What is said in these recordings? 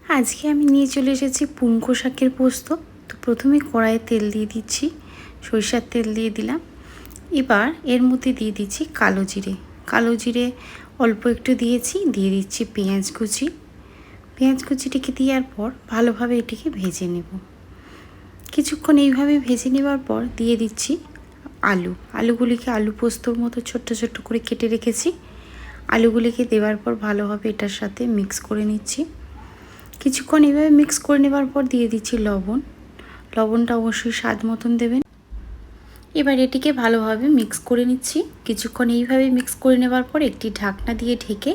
আজকে আমি নিয়ে চলে এসেছি পুনকো শাকের পোস্ত। তো প্রথমে কড়াইয়ে তেল দিয়ে দিচ্ছি, সরিষার তেল দিয়ে দিলাম। এবার এর মধ্যে দিয়ে দিচ্ছি কালো জিরে। কালো জিরে অল্প একটু দিয়েছি, দিয়ে দিচ্ছি পেঁয়াজ কুচি। পেঁয়াজ কুচিটিকে দেওয়ার পর ভালোভাবে এটিকে ভেজে নেব। কিছুক্ষণ এইভাবে ভেজে নেওয়ার পর দিয়ে দিচ্ছি আলুগুলিকে আলু পোস্তর মতো ছোট্ট ছোট্ট করে কেটে রেখেছি। আলুগুলিকে দেওয়ার পর ভালোভাবে এটার সাথে মিক্স করে নিচ্ছি। কিছুক্ষণ এইভাবে মিক্স করে নেওয়ার পর দিয়ে দিচ্ছি লবণ। লবণটা অবশ্যই স্বাদ মতন দেবেন। এবার এটিকে ভালোভাবে মিক্স করে নিচ্ছি। কিছুক্ষণ এইভাবে মিক্স করে নেওয়ার পর একটি ঢাকনা দিয়ে ঢেকে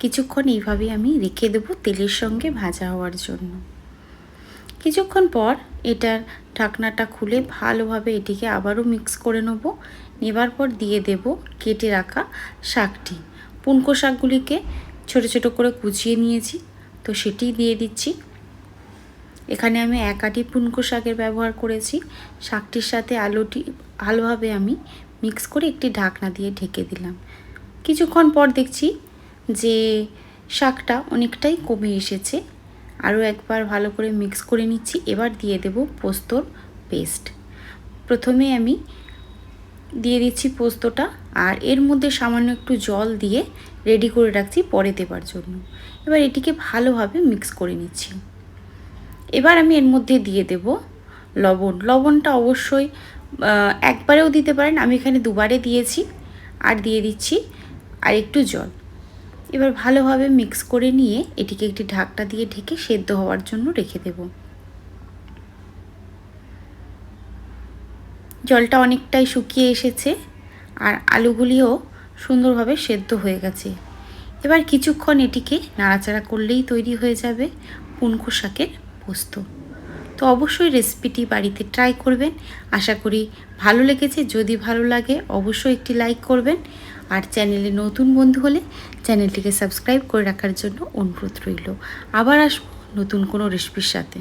কিছুক্ষণ এইভাবে আমি রেখে দেবো তেলের সঙ্গে ভাজা হওয়ার জন্য। কিছুক্ষণ পর এটার ঢাকনাটা খুলে ভালোভাবে এটিকে আবারও মিক্স করে নেবার পর দিয়ে দেব কেটে রাখা শাকটি। পুনকো শাকগুলিকে ছোট ছোট করে কুচিয়ে নিয়েছি, তো সেটি দিয়ে দিচ্ছি। এখানে আমি 1 আঁটি পুনকো শাকের ব্যবহার করেছি। শাকটির সাথে আলুটি ভালোভাবে আমি মিক্স করে একটি ঢাকনা দিয়ে ঢেকে দিলাম। কিছুক্ষণ পর দেখছি যে শাকটা অনেকটাই কমে এসেছে। আরও একবার ভালো করে মিক্স করে নিচ্ছি। এবার দিয়ে দেব পোস্তর পেস্ট। প্রথমে আমি দিয়ে দিচ্ছি পোস্তটা, আর এর মধ্যে সামান্য একটু জল দিয়ে রেডি করে রাখছি পরে দেবার জন্য। এবার এটিকে ভালোভাবে মিক্স করে নিচ্ছি। এবার আমি এর মধ্যে দিয়ে দেব লবণ। লবণটা অবশ্যই একবারেও দিতে পারেন, আমি এখানে 2বারে দিয়েছি। আর দিয়ে দিচ্ছি আর একটু জল। এবার ভালোভাবে মিক্স করে নিয়ে এটিকে একটি ঢাকনা দিয়ে ঢেকে সেদ্ধ হওয়ার জন্য রেখে দেব। জলটা অনেকটাই শুকিয়ে এসেছে আর আলুগুলিও সুন্দরভাবে সেদ্ধ হয়ে গেছে। এবার কিছুক্ষণ এটিকে নাড়াচাড়া করলেই তৈরি হয়ে যাবে পুনকো শাকের পোস্ত। তো অবশ্যই রেসিপিটি বাড়িতে ট্রাই করবেন। আশা করি ভালো লেগেছে। যদি ভালো লাগে অবশ্যই একটি লাইক করবেন, আর চ্যানেলে নতুন বন্ধু হলে চ্যানেলটিকে সাবস্ক্রাইব করে রাখার জন্য অনুরোধ রইল। আবার আসবো নতুন কোনো রেসিপির সাথে।